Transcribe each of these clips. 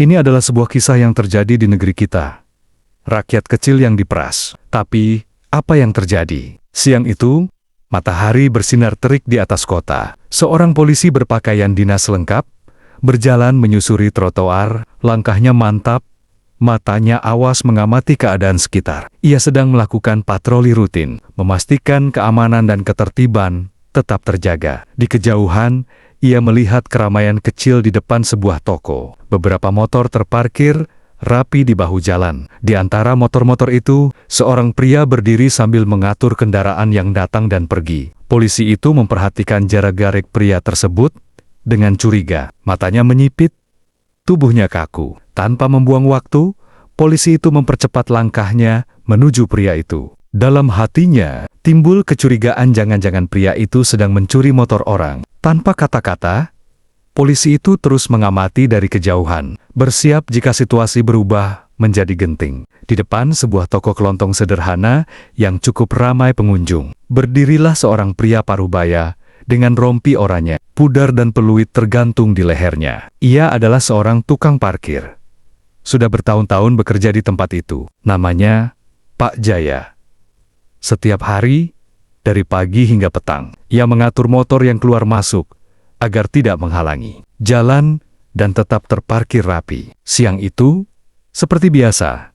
Ini adalah sebuah kisah yang terjadi di negeri kita. Rakyat kecil yang diperas. Tapi, apa yang terjadi? Siang itu, matahari bersinar terik di atas kota. Seorang polisi berpakaian dinas lengkap, berjalan menyusuri trotoar, langkahnya mantap, matanya awas mengamati keadaan sekitar. Ia sedang melakukan patroli rutin, memastikan keamanan dan ketertiban tetap terjaga. Di kejauhan, ia melihat keramaian kecil di depan sebuah toko. Beberapa motor terparkir rapi di bahu jalan. Di antara motor-motor itu, seorang pria berdiri sambil mengatur kendaraan yang datang dan pergi. Polisi itu memperhatikan jarak gerak pria tersebut dengan curiga. Matanya menyipit, tubuhnya kaku. Tanpa membuang waktu, polisi itu mempercepat langkahnya menuju pria itu. Dalam hatinya, timbul kecurigaan jangan-jangan pria itu sedang mencuri motor orang. Tanpa kata-kata, polisi itu terus mengamati dari kejauhan, bersiap jika situasi berubah menjadi genting. Di depan sebuah toko kelontong sederhana yang cukup ramai pengunjung, berdirilah seorang pria parubaya dengan rompi oranye, pudar dan peluit tergantung di lehernya. Ia adalah seorang tukang parkir. Sudah bertahun-tahun bekerja di tempat itu. Namanya Pak Jaya. Setiap hari, dari pagi hingga petang, ia mengatur motor yang keluar masuk agar tidak menghalangi jalan dan tetap terparkir rapi. Siang itu, seperti biasa,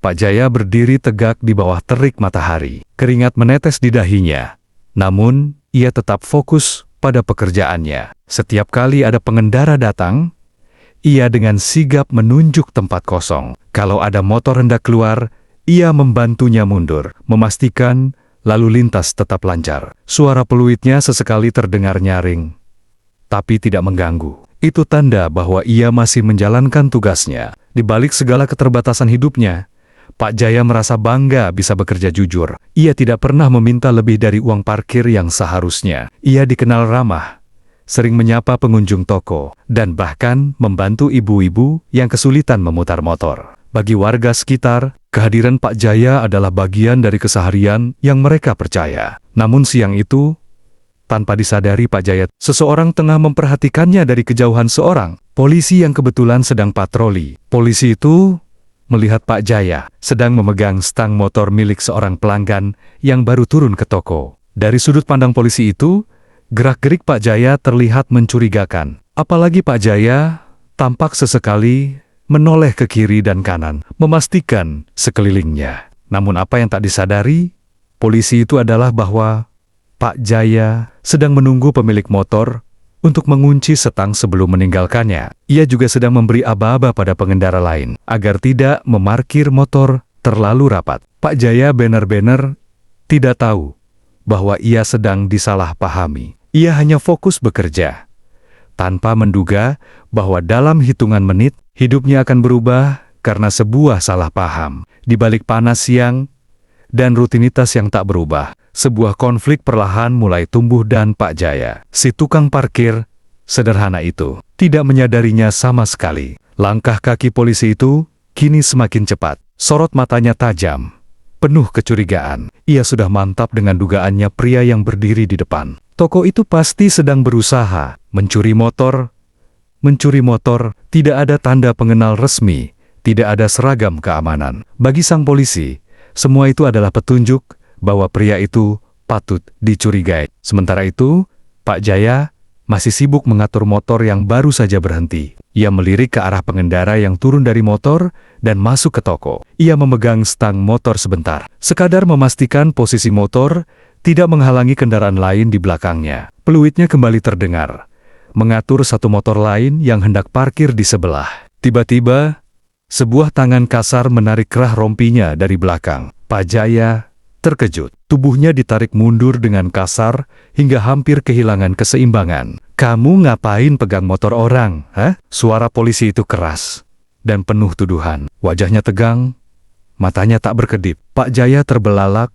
Pak Jaya berdiri tegak di bawah terik matahari. Keringat menetes di dahinya, namun ia tetap fokus pada pekerjaannya. Setiap kali ada pengendara datang, ia dengan sigap menunjuk tempat kosong. Kalau ada motor hendak keluar, ia membantunya mundur, memastikan lalu lintas tetap lancar. Suara peluitnya sesekali terdengar nyaring, tapi tidak mengganggu. Itu tanda bahwa ia masih menjalankan tugasnya. Di balik segala keterbatasan hidupnya, Pak Jaya merasa bangga bisa bekerja jujur. Ia tidak pernah meminta lebih dari uang parkir yang seharusnya. Ia dikenal ramah, sering menyapa pengunjung toko, dan bahkan membantu ibu-ibu yang kesulitan memutar motor. Bagi warga sekitar, kehadiran Pak Jaya adalah bagian dari keseharian yang mereka percaya. Namun siang itu, tanpa disadari Pak Jaya, seseorang tengah memperhatikannya dari kejauhan. Seorang polisi yang kebetulan sedang patroli. Polisi itu melihat Pak Jaya sedang memegang stang motor milik seorang pelanggan yang baru turun ke toko. Dari sudut pandang polisi itu, gerak-gerik Pak Jaya terlihat mencurigakan. Apalagi Pak Jaya tampak sesekali menoleh ke kiri dan kanan, memastikan sekelilingnya. Namun apa yang tak disadari polisi itu adalah bahwa Pak Jaya sedang menunggu pemilik motor untuk mengunci stang sebelum meninggalkannya. Ia juga sedang memberi aba-aba pada pengendara lain agar tidak memarkir motor terlalu rapat. Pak Jaya benar-benar tidak tahu bahwa ia sedang disalahpahami. Ia hanya fokus bekerja, tanpa menduga bahwa dalam hitungan menit, hidupnya akan berubah karena sebuah salah paham. Di balik panas siang dan rutinitas yang tak berubah, sebuah konflik perlahan mulai tumbuh dan Pak Jaya, si tukang parkir sederhana itu, tidak menyadarinya sama sekali. Langkah kaki polisi itu kini semakin cepat, sorot matanya tajam, penuh kecurigaan. Ia sudah mantap dengan dugaannya pria yang berdiri di depan. Toko itu pasti sedang berusaha mencuri motor. Tidak ada tanda pengenal resmi, tidak ada seragam keamanan. Bagi sang polisi, semua itu adalah petunjuk bahwa pria itu patut dicurigai. Sementara itu, Pak Jaya masih sibuk mengatur motor yang baru saja berhenti. Ia melirik ke arah pengendara yang turun dari motor dan masuk ke toko. Ia memegang stang motor sebentar, sekadar memastikan posisi motor tidak menghalangi kendaraan lain di belakangnya. Peluitnya kembali terdengar, mengatur satu motor lain yang hendak parkir di sebelah. Tiba-tiba, sebuah tangan kasar menarik kerah rompinya dari belakang. Pak Jaya terkejut. Tubuhnya ditarik mundur dengan kasar hingga hampir kehilangan keseimbangan. "Kamu ngapain pegang motor orang, hah?" Suara polisi itu keras dan penuh tuduhan. Wajahnya tegang, matanya tak berkedip. Pak Jaya terbelalak,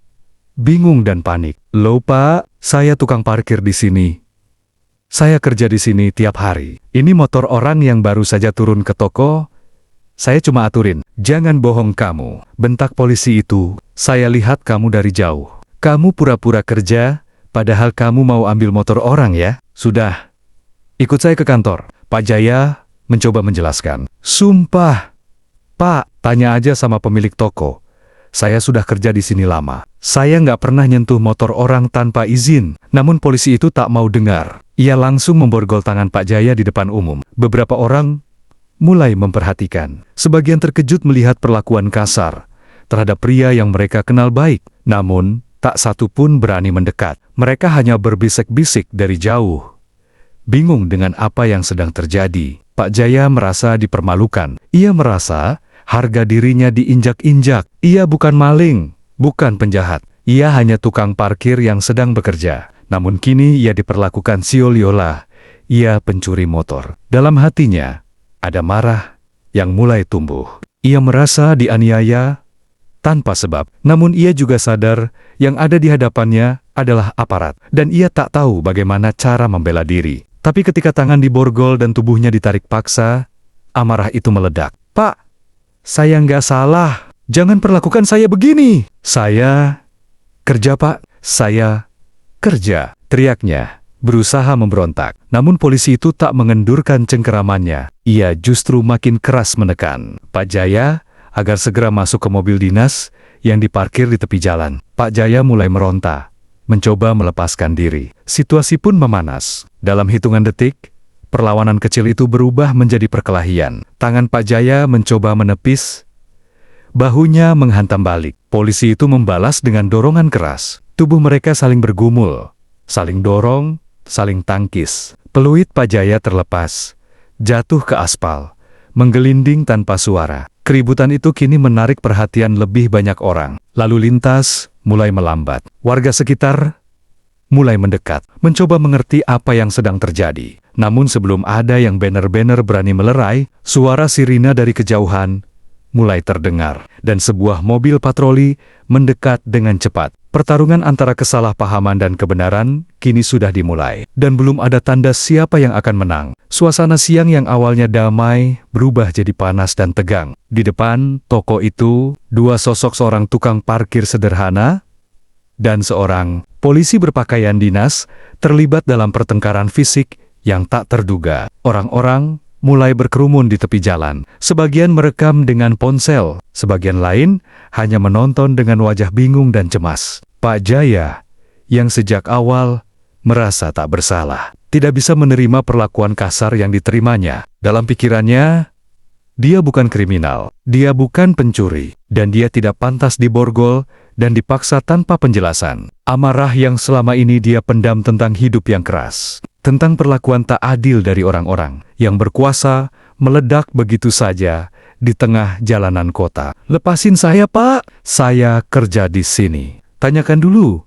bingung dan panik. "Loh Pak, saya tukang parkir di sini. Saya kerja di sini tiap hari. Ini motor orang yang baru saja turun ke toko. Saya cuma aturin." "Jangan bohong kamu," bentak polisi itu. "Saya lihat kamu dari jauh. Kamu pura-pura kerja, padahal kamu mau ambil motor orang ya. Sudah, ikut saya ke kantor." Pak Jaya mencoba menjelaskan. Sumpah, Pak, tanya aja sama pemilik toko. Saya sudah kerja di sini lama. Saya nggak pernah nyentuh motor orang tanpa izin. Namun polisi itu tak mau dengar. Ia langsung memborgol tangan Pak Jaya di depan umum. Beberapa orang mulai memperhatikan. Sebagian terkejut melihat perlakuan kasar terhadap pria yang mereka kenal baik. Namun, tak satu pun berani mendekat. Mereka hanya berbisik-bisik dari jauh. Bingung dengan apa yang sedang terjadi, Pak Jaya merasa dipermalukan. Ia merasa harga dirinya diinjak-injak. Ia bukan maling, bukan penjahat. Ia hanya tukang parkir yang sedang bekerja. Namun kini ia diperlakukan siola-ola. Ia pencuri motor. Dalam hatinya, ada marah yang mulai tumbuh. Ia merasa dianiaya tanpa sebab. Namun ia juga sadar yang ada di hadapannya adalah aparat. Dan ia tak tahu bagaimana cara membela diri. Tapi ketika tangan diborgol dan tubuhnya ditarik paksa, amarah itu meledak. Pak, saya nggak salah. Jangan perlakukan saya begini. Saya kerja, Pak. Saya kerja. Teriaknya, berusaha memberontak. Namun polisi itu tak mengendurkan cengkeramannya. Ia justru makin keras menekan Pak Jaya agar segera masuk ke mobil dinas yang diparkir di tepi jalan. Pak Jaya mulai meronta, mencoba melepaskan diri. Situasi pun memanas. Dalam hitungan detik, perlawanan kecil itu berubah menjadi perkelahian. Tangan Pak Jaya mencoba menepis, bahunya menghantam balik. Polisi itu membalas dengan dorongan keras. Tubuh mereka saling bergumul, saling dorong, saling tangkis. Peluit Pak Jaya terlepas, jatuh ke aspal, menggelinding tanpa suara. Keributan itu kini menarik perhatian lebih banyak orang. Lalu lintas mulai melambat. Warga sekitar mulai mendekat, mencoba mengerti apa yang sedang terjadi. Namun sebelum ada yang banner-banner berani melerai, suara sirina dari kejauhan mulai terdengar, dan sebuah mobil patroli mendekat dengan cepat. Pertarungan antara kesalahpahaman dan kebenaran kini sudah dimulai, dan belum ada tanda siapa yang akan menang. Suasana siang yang awalnya damai berubah jadi panas dan tegang. Di depan toko itu, dua sosok, seorang tukang parkir sederhana dan seorang polisi berpakaian dinas, terlibat dalam pertengkaran fisik yang tak terduga. Orang-orang mulai berkerumun di tepi jalan. Sebagian merekam dengan ponsel, sebagian lain hanya menonton dengan wajah bingung dan cemas. Pak Jaya, yang sejak awal merasa tak bersalah, tidak bisa menerima perlakuan kasar yang diterimanya. Dalam pikirannya, dia bukan kriminal, dia bukan pencuri, dan dia tidak pantas diborgol dan dipaksa tanpa penjelasan. Amarah yang selama ini dia pendam tentang hidup yang keras, tentang perlakuan tak adil dari orang-orang yang berkuasa, meledak begitu saja di tengah jalanan kota. Lepasin saya, Pak. Saya kerja di sini. Tanyakan dulu.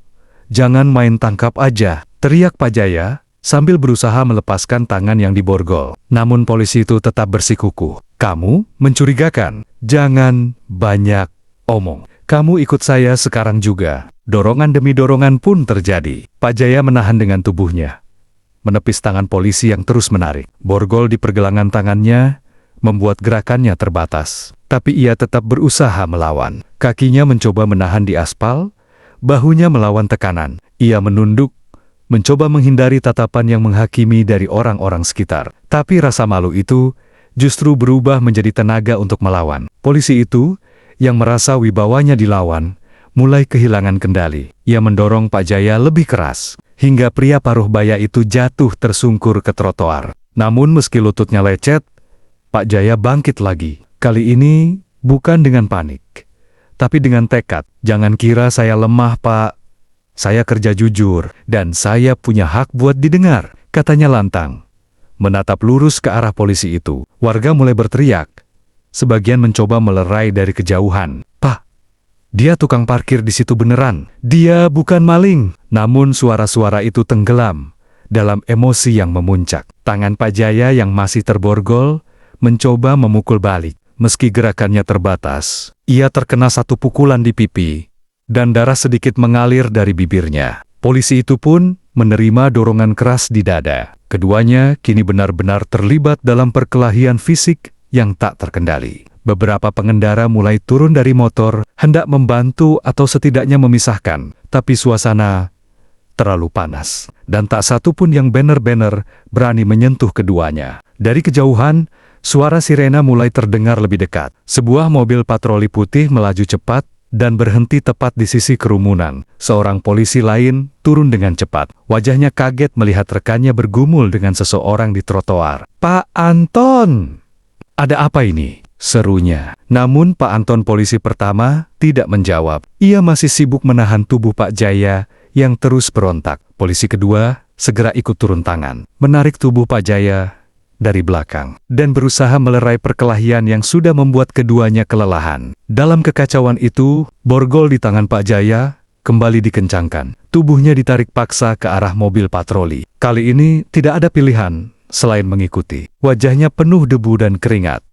Jangan main tangkap aja, teriak Pak Jaya sambil berusaha melepaskan tangan yang diborgol. Namun polisi itu tetap bersikukuh. Kamu mencurigakan. Jangan banyak omong. Kamu ikut saya sekarang juga. Dorongan demi dorongan pun terjadi. Pak Jaya menahan dengan tubuhnya, menepis tangan polisi yang terus menarik. Borgol di pergelangan tangannya membuat gerakannya terbatas. Tapi ia tetap berusaha melawan. Kakinya mencoba menahan di aspal, bahunya melawan tekanan. Ia menunduk, mencoba menghindari tatapan yang menghakimi dari orang-orang sekitar. Tapi rasa malu itu justru berubah menjadi tenaga untuk melawan. Polisi itu, yang merasa wibawanya dilawan, mulai kehilangan kendali. Ia mendorong Pak Jaya lebih keras, hingga pria paruh baya itu jatuh tersungkur ke trotoar. Namun meski lututnya lecet, Pak Jaya bangkit lagi. Kali ini bukan dengan panik, tapi dengan tekad. Jangan kira saya lemah, Pak. Saya kerja jujur, dan saya punya hak buat didengar, katanya lantang. Menatap lurus ke arah polisi itu, warga mulai berteriak. Sebagian mencoba melerai dari kejauhan. Pak, dia tukang parkir di situ beneran. Dia bukan maling. Namun suara-suara itu tenggelam dalam emosi yang memuncak. Tangan Pak Jaya yang masih terborgol mencoba memukul balik. Meski gerakannya terbatas, ia terkena satu pukulan di pipi, dan darah sedikit mengalir dari bibirnya. Polisi itu pun menerima dorongan keras di dada. Keduanya kini benar-benar terlibat dalam perkelahian fisik yang tak terkendali. Beberapa pengendara mulai turun dari motor, hendak membantu atau setidaknya memisahkan, tapi suasana terlalu panas, dan tak satu pun yang banner-banner berani menyentuh keduanya. Dari kejauhan, suara sirena mulai terdengar lebih dekat. Sebuah mobil patroli putih melaju cepat dan berhenti tepat di sisi kerumunan. Seorang polisi lain turun dengan cepat. Wajahnya kaget melihat rekannya bergumul dengan seseorang di trotoar. "Pak Anton! Ada apa ini?" serunya. Namun Pak Anton, polisi pertama, tidak menjawab. Ia masih sibuk menahan tubuh Pak Jaya yang terus berontak. Polisi kedua segera ikut turun tangan, menarik tubuh Pak Jaya dari belakang, dan berusaha melerai perkelahian yang sudah membuat keduanya kelelahan. Dalam kekacauan itu, borgol di tangan Pak Jaya kembali dikencangkan. Tubuhnya ditarik paksa ke arah mobil patroli. Kali ini tidak ada pilihan selain mengikuti. Wajahnya penuh debu dan keringat.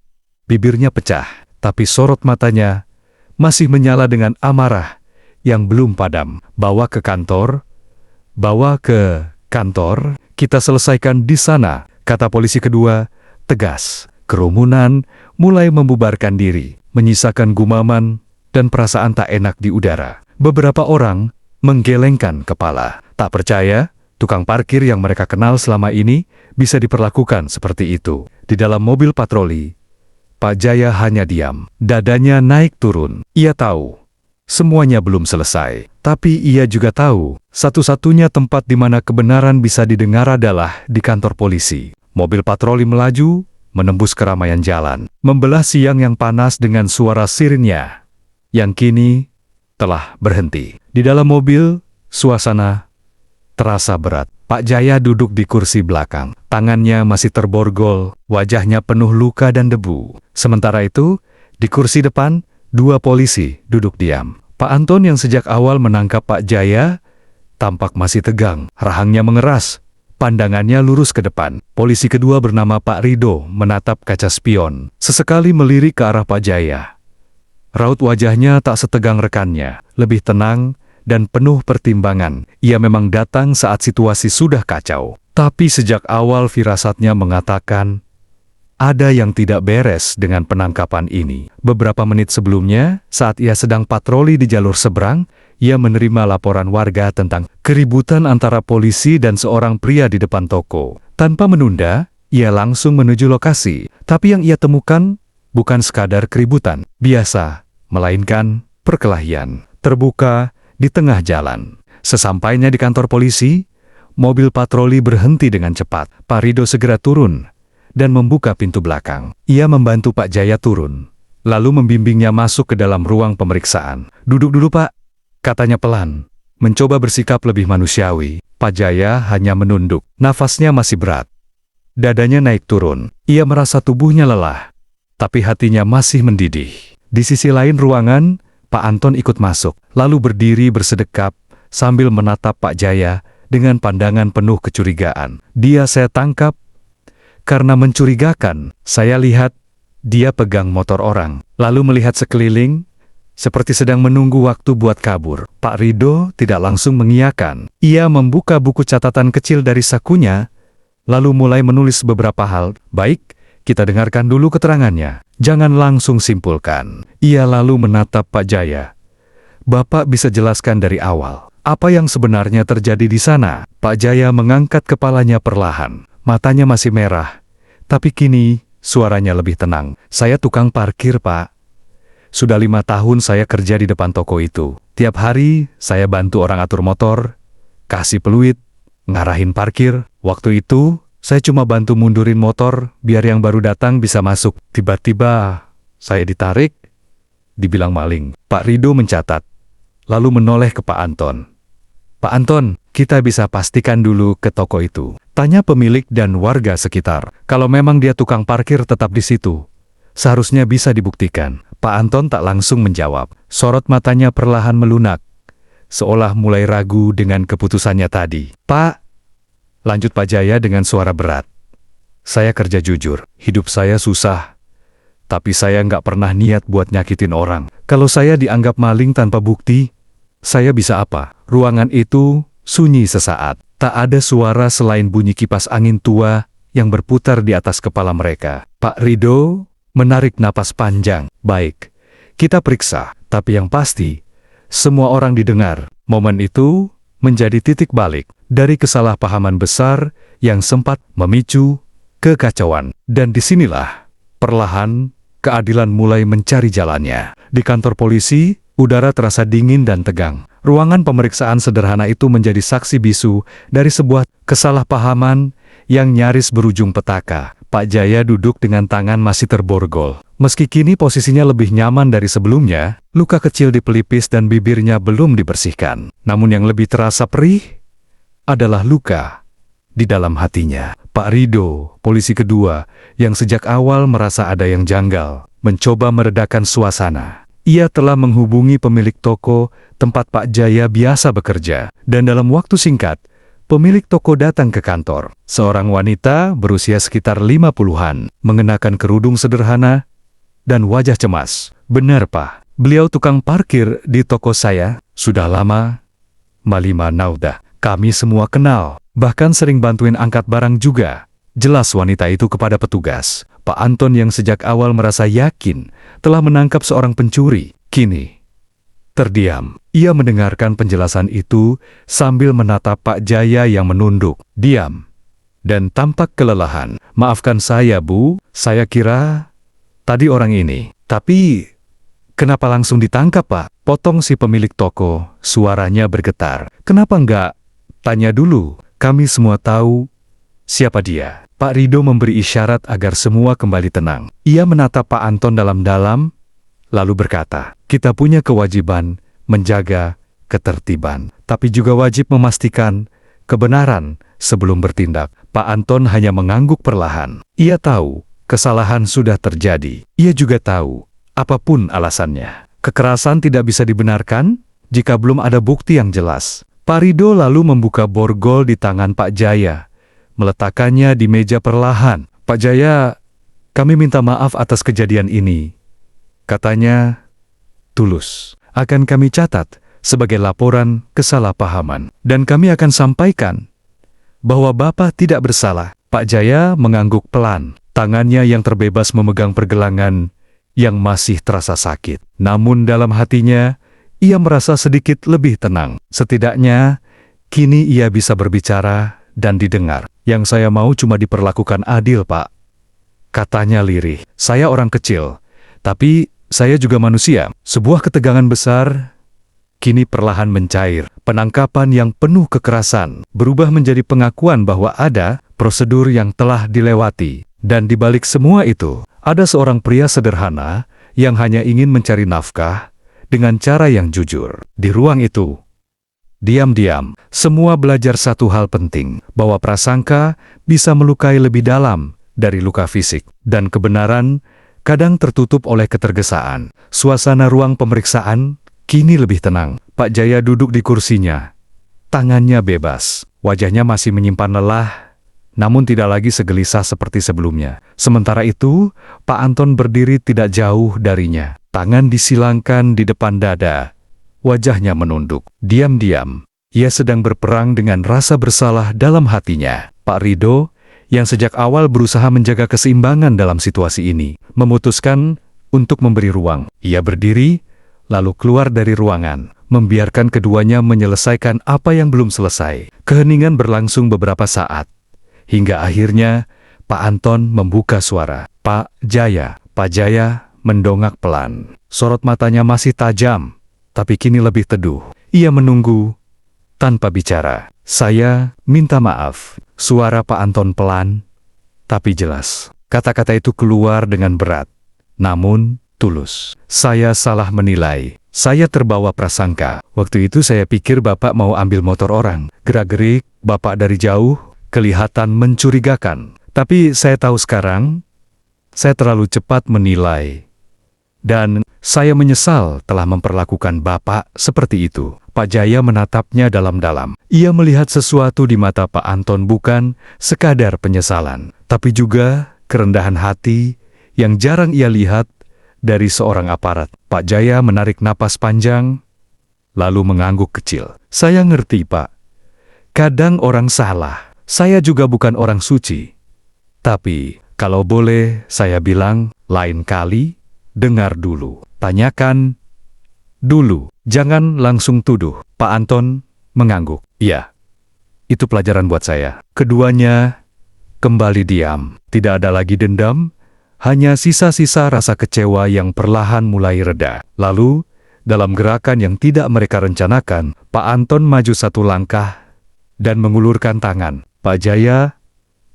Bibirnya pecah, tapi sorot matanya masih menyala dengan amarah yang belum padam. "Bawa ke kantor, bawa ke kantor, kita selesaikan di sana," kata polisi kedua, tegas. Kerumunan mulai membubarkan diri, menyisakan gumaman dan perasaan tak enak di udara. Beberapa orang menggelengkan kepala. Tak percaya, tukang parkir yang mereka kenal selama ini bisa diperlakukan seperti itu. Di dalam mobil patroli, Pak Jaya hanya diam. Dadanya naik turun. Ia tahu semuanya belum selesai. Tapi ia juga tahu, satu-satunya tempat di mana kebenaran bisa didengar adalah di kantor polisi. Mobil patroli melaju, menembus keramaian jalan, membelah siang yang panas dengan suara sirennya, yang kini telah berhenti. Di dalam mobil, suasana terasa berat. Pak Jaya duduk di kursi belakang. Tangannya masih terborgol, wajahnya penuh luka dan debu. Sementara itu, di kursi depan, dua polisi duduk diam. Pak Anton yang sejak awal menangkap Pak Jaya tampak masih tegang, rahangnya mengeras, pandangannya lurus ke depan. Polisi kedua bernama Pak Rido menatap kaca spion, sesekali melirik ke arah Pak Jaya. Raut wajahnya tak setegang rekannya, lebih tenang dan penuh pertimbangan. Ia memang datang saat situasi sudah kacau. Tapi sejak awal firasatnya mengatakan ada yang tidak beres dengan penangkapan ini. Beberapa menit sebelumnya, saat ia sedang patroli di jalur seberang, ia menerima laporan warga tentang keributan antara polisi dan seorang pria di depan toko. Tanpa menunda, ia langsung menuju lokasi. Tapi yang ia temukan bukan sekadar keributan biasa, melainkan perkelahian terbuka di tengah jalan. Sesampainya di kantor polisi, mobil patroli berhenti dengan cepat. Pak Rido segera turun dan membuka pintu belakang. Ia membantu Pak Jaya turun, lalu membimbingnya masuk ke dalam ruang pemeriksaan. "Duduk dulu, Pak," katanya pelan, mencoba bersikap lebih manusiawi. Pak Jaya hanya menunduk, nafasnya masih berat. Dadanya naik turun. Ia merasa tubuhnya lelah, tapi hatinya masih mendidih. Di sisi lain ruangan, Pak Anton ikut masuk, lalu berdiri bersedekap sambil menatap Pak Jaya dengan pandangan penuh kecurigaan. "Dia saya tangkap karena mencurigakan. Saya lihat dia pegang motor orang, lalu melihat sekeliling, seperti sedang menunggu waktu buat kabur." Pak Rido tidak langsung mengiyakan. Ia membuka buku catatan kecil dari sakunya, lalu mulai menulis beberapa hal. "Baik, kita dengarkan dulu keterangannya. Jangan langsung simpulkan." Ia lalu menatap Pak Jaya. "Bapak bisa jelaskan dari awal, apa yang sebenarnya terjadi di sana?" Pak Jaya mengangkat kepalanya perlahan. Matanya masih merah, tapi kini suaranya lebih tenang. "Saya tukang parkir, Pak. Sudah 5 tahun saya kerja di depan toko itu. Tiap hari saya bantu orang atur motor, kasih peluit, ngarahin parkir. Waktu itu saya cuma bantu mundurin motor biar yang baru datang bisa masuk. Tiba-tiba saya ditarik, dibilang maling." Pak Rido mencatat, lalu menoleh ke Pak Anton. "Pak Anton, kita bisa pastikan dulu ke toko itu?" tanya pemilik dan warga sekitar. "Kalau memang dia tukang parkir tetap di situ, seharusnya bisa dibuktikan." Pak Anton tak langsung menjawab. Sorot matanya perlahan melunak, seolah mulai ragu dengan keputusannya tadi. "Pak," lanjut Pak Jaya dengan suara berat, "saya kerja jujur. Hidup saya susah, tapi saya nggak pernah niat buat nyakitin orang. Kalau saya dianggap maling tanpa bukti, saya bisa apa?" Ruangan itu sunyi sesaat. Tak ada suara selain bunyi kipas angin tua yang berputar di atas kepala mereka. Pak Rido menarik napas panjang. "Baik, kita periksa. Tapi yang pasti, semua orang didengar." Momen itu menjadi titik balik dari kesalahpahaman besar yang sempat memicu kekacauan. Dan disinilah Perlahan, keadilan mulai mencari jalannya. Di kantor polisi, udara terasa dingin dan tegang. Ruangan pemeriksaan sederhana itu menjadi saksi bisu dari sebuah kesalahpahaman yang nyaris berujung petaka. Pak Jaya duduk dengan tangan masih terborgol. Meski kini posisinya lebih nyaman dari sebelumnya, luka kecil di pelipis dan bibirnya belum dibersihkan. Namun yang lebih terasa perih adalah luka di dalam hatinya. Pak Rido, polisi kedua, yang sejak awal merasa ada yang janggal, mencoba meredakan suasana. Ia telah menghubungi pemilik toko tempat Pak Jaya biasa bekerja, dan dalam waktu singkat, pemilik toko datang ke kantor. Seorang wanita berusia sekitar 50-an, mengenakan kerudung sederhana dan wajah cemas. "Benar, Pak. Beliau tukang parkir di toko saya. Sudah lama. Malima Nauda. Kami semua kenal. Bahkan sering bantuin angkat barang juga." Jelas wanita itu kepada petugas. Pak Anton yang sejak awal merasa yakin telah menangkap seorang pencuri, kini terdiam. Ia mendengarkan penjelasan itu sambil menatap Pak Jaya yang menunduk, diam, dan tampak kelelahan. "Maafkan saya, Bu. Saya kira tadi orang ini." "Tapi kenapa langsung ditangkap, Pak?" potong si pemilik toko, suaranya bergetar. "Kenapa enggak tanya dulu? Kami semua tahu siapa dia." Pak Rido memberi isyarat agar semua kembali tenang. Ia menatap Pak Anton dalam-dalam, lalu berkata, "Kita punya kewajiban menjaga ketertiban, tapi juga wajib memastikan kebenaran sebelum bertindak." Pak Anton hanya mengangguk perlahan. Ia tahu kesalahan sudah terjadi. Ia juga tahu, apapun alasannya, kekerasan tidak bisa dibenarkan jika belum ada bukti yang jelas. Pak Rido lalu membuka borgol di tangan Pak Jaya, meletakkannya di meja perlahan. "Pak Jaya, kami minta maaf atas kejadian ini," katanya tulus. "Akan kami catat sebagai laporan kesalahpahaman, dan kami akan sampaikan bahwa Bapak tidak bersalah." Pak Jaya mengangguk pelan. Tangannya yang terbebas memegang pergelangan yang masih terasa sakit. Namun dalam hatinya, ia merasa sedikit lebih tenang. Setidaknya, kini ia bisa berbicara dan didengar. "Yang saya mau cuma diperlakukan adil, Pak," katanya lirih. "Saya orang kecil, tapi saya juga manusia." Sebuah ketegangan besar kini perlahan mencair. Penangkapan yang penuh kekerasan berubah menjadi pengakuan bahwa ada prosedur yang telah dilewati. Dan di balik semua itu, ada seorang pria sederhana yang hanya ingin mencari nafkah dengan cara yang jujur. Di ruang itu, diam-diam, semua belajar satu hal penting, bahwa prasangka bisa melukai lebih dalam dari luka fisik, dan kebenaran kadang tertutup oleh ketergesaan. Suasana ruang pemeriksaan kini lebih tenang. Pak Jaya duduk di kursinya. Tangannya bebas, wajahnya masih menyimpan lelah, namun tidak lagi segelisah seperti sebelumnya. Sementara itu, Pak Anton berdiri tidak jauh darinya. Tangan disilangkan di depan dada. Wajahnya menunduk. Diam-diam, ia sedang berperang dengan rasa bersalah dalam hatinya. Pak Rido, yang sejak awal berusaha menjaga keseimbangan dalam situasi ini, memutuskan untuk memberi ruang. Ia berdiri, lalu keluar dari ruangan, membiarkan keduanya menyelesaikan apa yang belum selesai. Keheningan berlangsung beberapa saat, hingga akhirnya Pak Anton membuka suara. "Pak Jaya." Pak Jaya mendongak pelan. Sorot matanya masih tajam, tapi kini lebih teduh. Ia menunggu tanpa bicara. "Saya minta maaf." Suara Pak Anton pelan, tapi jelas. Kata-kata itu keluar dengan berat, namun tulus. "Saya salah menilai. Saya terbawa prasangka. Waktu itu saya pikir Bapak mau ambil motor orang. Gerak-gerik Bapak dari jauh kelihatan mencurigakan. Tapi saya tahu sekarang, saya terlalu cepat menilai. Dan saya menyesal telah memperlakukan Bapak seperti itu." Pak Jaya menatapnya dalam-dalam. Ia melihat sesuatu di mata Pak Anton, bukan sekadar penyesalan, tapi juga kerendahan hati yang jarang ia lihat dari seorang aparat. Pak Jaya menarik napas panjang, lalu mengangguk kecil. "Saya ngerti, Pak. Kadang orang salah. Saya juga bukan orang suci. Tapi, kalau boleh saya bilang, lain kali, dengar dulu. Tanyakan dulu. Jangan langsung tuduh." Pak Anton mengangguk. "Iya, itu pelajaran buat saya." Keduanya kembali diam. Tidak ada lagi dendam, hanya sisa-sisa rasa kecewa yang perlahan mulai reda. Lalu, dalam gerakan yang tidak mereka rencanakan, Pak Anton maju satu langkah dan mengulurkan tangan. Pak Jaya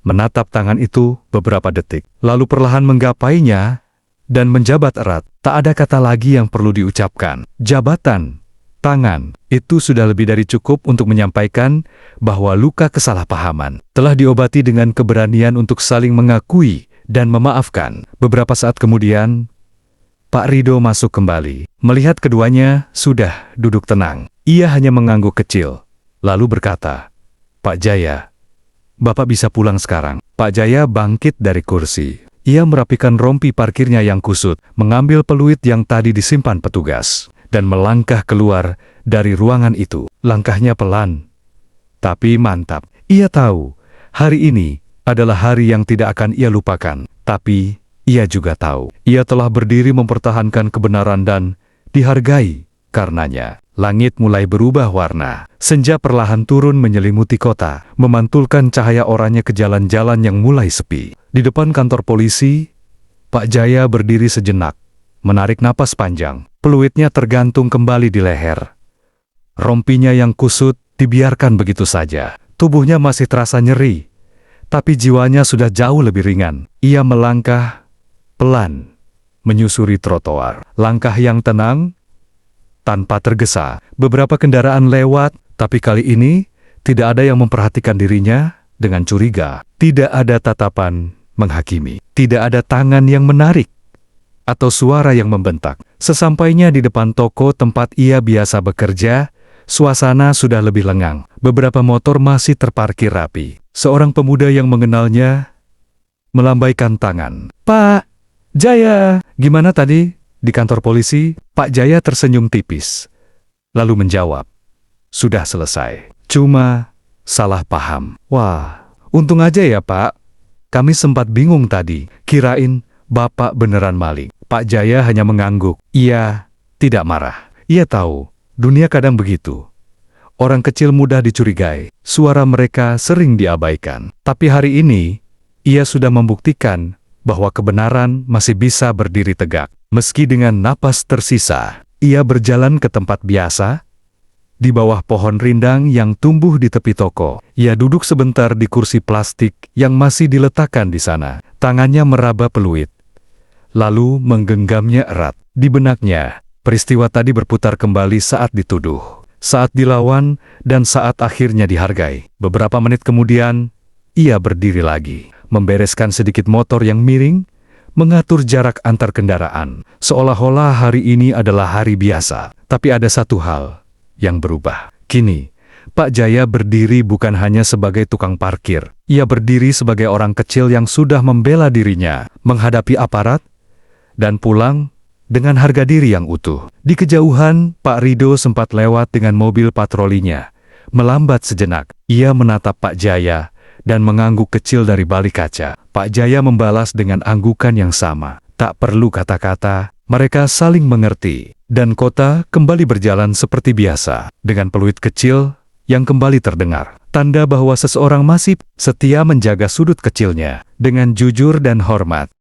menatap tangan itu beberapa detik, lalu perlahan menggapainya dan menjabat erat. Tak ada kata lagi yang perlu diucapkan. Jabatan tangan itu sudah lebih dari cukup untuk menyampaikan bahwa luka kesalahpahaman telah diobati dengan keberanian untuk saling mengakui dan memaafkan. Beberapa saat kemudian, Pak Rido masuk kembali. Melihat keduanya sudah duduk tenang, ia hanya mengangguk kecil, lalu berkata, "Pak Jaya, Bapak bisa pulang sekarang." Pak Jaya bangkit dari kursi. Ia merapikan rompi parkirnya yang kusut, mengambil peluit yang tadi disimpan petugas, dan melangkah keluar dari ruangan itu. Langkahnya pelan, tapi mantap. Ia tahu, hari ini adalah hari yang tidak akan ia lupakan. Tapi, ia juga tahu, ia telah berdiri mempertahankan kebenaran dan dihargai karenanya. Langit mulai berubah warna. Senja perlahan turun menyelimuti kota, memantulkan cahaya oranye ke jalan-jalan yang mulai sepi. Di depan kantor polisi, Pak Jaya berdiri sejenak, menarik napas panjang. Peluitnya tergantung kembali di leher. Rompinya yang kusut dibiarkan begitu saja. Tubuhnya masih terasa nyeri, tapi jiwanya sudah jauh lebih ringan. Ia melangkah pelan, menyusuri trotoar. Langkah yang tenang, tanpa tergesa. Beberapa kendaraan lewat, tapi kali ini tidak ada yang memperhatikan dirinya dengan curiga. Tidak ada tatapan menghakimi. Tidak ada tangan yang menarik atau suara yang membentak. Sesampainya di depan toko tempat ia biasa bekerja, suasana sudah lebih lengang. Beberapa motor masih terparkir rapi. Seorang pemuda yang mengenalnya melambaikan tangan. "Pak Jaya, gimana tadi di kantor polisi?" Pak Jaya tersenyum tipis, lalu menjawab, "Sudah selesai. Cuma salah paham." "Wah, untung aja ya Pak. Kami sempat bingung tadi, kirain Bapak beneran maling." Pak Jaya hanya mengangguk. Ia tidak marah. Ia tahu, dunia kadang begitu. Orang kecil mudah dicurigai, suara mereka sering diabaikan. Tapi hari ini, ia sudah membuktikan bahwa kebenaran masih bisa berdiri tegak. Meski dengan napas tersisa, ia berjalan ke tempat biasa, di bawah pohon rindang yang tumbuh di tepi toko. Ia duduk sebentar di kursi plastik yang masih diletakkan di sana. Tangannya meraba peluit, lalu menggenggamnya erat. Di benaknya, peristiwa tadi berputar kembali saat dituduh, saat dilawan, dan saat akhirnya dihargai. Beberapa menit kemudian, ia berdiri lagi, membereskan sedikit motor yang miring, mengatur jarak antar kendaraan, seolah-olah hari ini adalah hari biasa. Tapi ada satu hal yang berubah. Kini, Pak Jaya berdiri bukan hanya sebagai tukang parkir. Ia berdiri sebagai orang kecil yang sudah membela dirinya, menghadapi aparat, dan pulang dengan harga diri yang utuh. Di kejauhan, Pak Rido sempat lewat dengan mobil patrolinya. Melambat sejenak, ia menatap Pak Jaya dan mengangguk kecil dari balik kaca. Pak Jaya membalas dengan anggukan yang sama. Tak perlu kata-kata, mereka saling mengerti. Dan kota kembali berjalan seperti biasa, dengan peluit kecil yang kembali terdengar. Tanda bahwa seseorang masih setia menjaga sudut kecilnya, dengan jujur dan hormat.